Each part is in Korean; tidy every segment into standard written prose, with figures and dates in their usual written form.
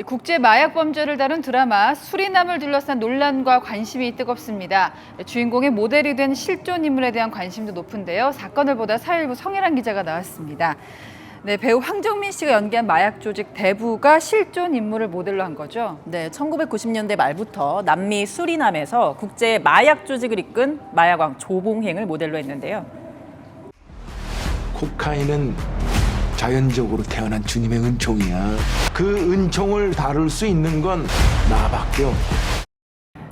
국제 마약 범죄를 다룬 드라마 수리남을 둘러싼 논란과 관심이 뜨겁습니다. 주인공의 모델이 된 실존 인물에 대한 관심도 높은데요. 사건을 보다 사일부 성혜란 기자가 나왔습니다. 네, 배우 황정민 씨가 연기한 마약 조직 대부가 실존 인물을 모델로 한 거죠? 네, 1990년대 말부터 남미 수리남에서 국제 마약 조직을 이끈 마약왕 조봉행을 모델로 했는데요. 코카인은 자연적으로 태어난 주님의 은총이야. 그 은총을 다룰 수 있는 건 나밖에 없다.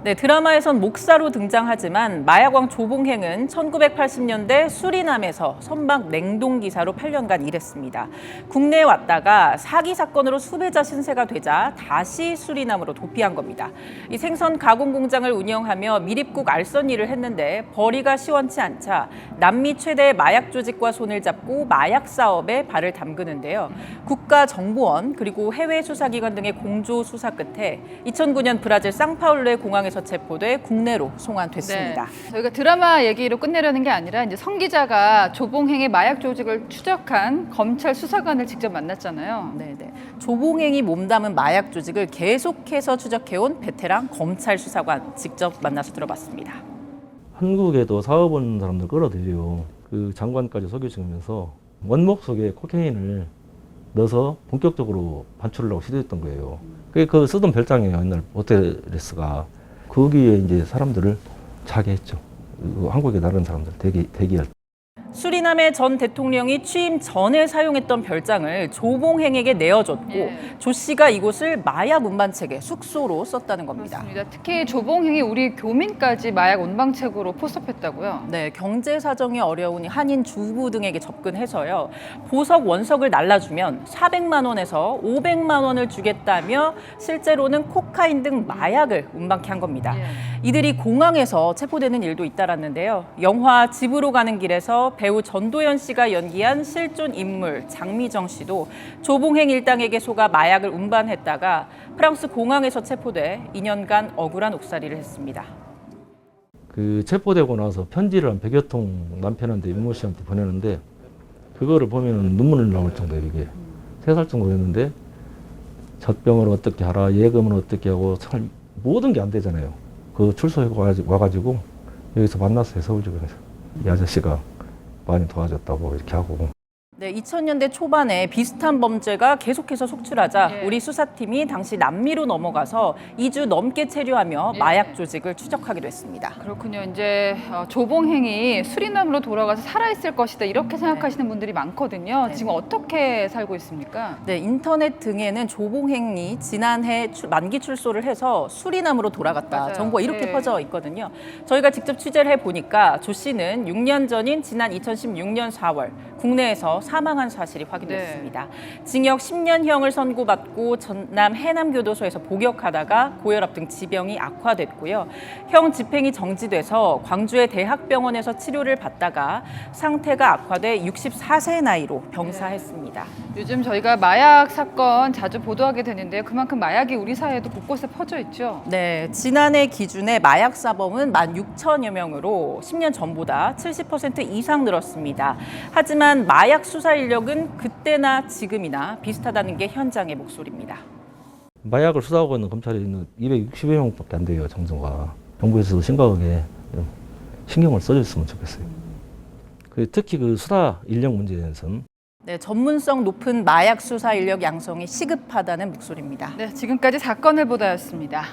네, 드라마에선 목사로 등장하지만 마약왕 조봉행은 1980년대 수리남에서 선박 냉동기사로 8년간 일했습니다. 국내에 왔다가 사기 사건으로 수배자 신세가 되자 다시 수리남으로 도피한 겁니다. 이 생선 가공 공장을 운영하며 미립국 알선 일을 했는데 벌이가 시원치 않자 남미 최대 마약 조직과 손을 잡고 마약 사업에 발을 담그는데요. 국가정보원 그리고 해외 수사기관 등의 공조 수사 끝에 2009년 브라질 상파울루의 공항에서 체포돼 국내로 송환됐습니다. 네, 저희가 드라마 얘기로 끝내려는 게 아니라 이제 성 기자가 조봉행의 마약 조직을 추적한 검찰 수사관을 직접 만났잖아요. 네네. 조봉행이 몸담은 마약 조직을 계속해서 추적해온 베테랑 검찰 수사관 직접 만나서 들어봤습니다. 한국에도 사업 온 사람들 끌어들여요. 그 장관까지 소개시키면서 원목 속에 코케인을 넣어서 본격적으로 반출하려고 시도했던 거예요. 그게 그 쓰던 별장이에요. 옛날 호텔레스가. 거기에 이제 사람들을 자게 했죠. 한국에 다른 사람들 대기할 때. 수리남의 전 대통령이 취임 전에 사용했던 별장을 조봉행에게 내어줬고 조 씨가 이곳을 마약 운반책의 숙소로 썼다는 겁니다. 그렇습니다. 특히 조봉행이 우리 교민까지 마약 운반책으로 포섭했다고요? 네, 경제 사정이 어려운 한인 주부 등에게 접근해서요. 보석 원석을 날라주면 400만 원에서 500만 원을 주겠다며 실제로는 코카인 등 마약을 운반케 한 겁니다. 이들이 공항에서 체포되는 일도 잇따랐는데요. 영화 집으로 가는 길에서 배우 전도연 씨가 연기한 실존 인물 장미정 씨도 조봉행 일당에게 속아 마약을 운반했다가 프랑스 공항에서 체포돼 2년간 억울한 옥살이를 했습니다. 그 체포되고 나서 편지를 한 100여 통 남편한테 윤모 씨한테 보내는데 그거를 보면 눈물 나올 정도예요. 이게 3살 정도였는데 젖병을 어떻게 하라, 예금은 어떻게 하고 모든 게 안 되잖아요. 그 출소해 와가지고 여기서 만났어요. 서울지검에서. 이 아저씨가 많이 도와줬다고 이렇게 하고. 네, 2000년대 초반에 비슷한 범죄가 계속해서 속출하자 우리 수사팀이 당시 남미로 넘어가서 2주 넘게 체류하며 마약 조직을 추적하기로 했습니다. 그렇군요. 이제 조봉행이 수리남으로 돌아가서 살아있을 것이다 이렇게 생각하시는 분들이 많거든요. 지금 어떻게 살고 있습니까? 네, 인터넷 등에는 조봉행이 지난해 만기 출소를 해서 수리남으로 돌아갔다. 맞아요. 정보가 이렇게 퍼져 있거든요. 저희가 직접 취재를 해보니까 조 씨는 6년 전인 지난 2016년 4월 국내에서 사망한 사실이 확인됐습니다. 징역 10년형을 선고받고 전남 해남교도소에서 복역하다가 고혈압 등 지병이 악화됐고요. 형 집행이 정지돼서 광주의 대학병원에서 치료를 받다가 상태가 악화돼 64세 나이로 병사했습니다. 요즘 저희가 마약 사건 자주 보도하게 되는데요. 그만큼 마약이 우리 사회에도 곳곳에 퍼져 있죠. 네, 지난해 기준의 마약 사범은 16,000여 명으로 10년 전보다 70% 이상 늘었습니다. 하지만 마약 수사 인력은 그때나 지금이나 비슷하다는 게 현장의 목소리입니다. 마약을 수사하고 있는 검찰이 있는 260여 명밖에 안 돼요. 정도가. 정부에서도 심각하게 신경을 써줬으면 좋겠어요. 특히 그 수사 인력 문제에 대해서는 네, 전문성 높은 마약 수사 인력 양성이 시급하다는 목소리입니다. 네, 지금까지 사건을 보다였습니다.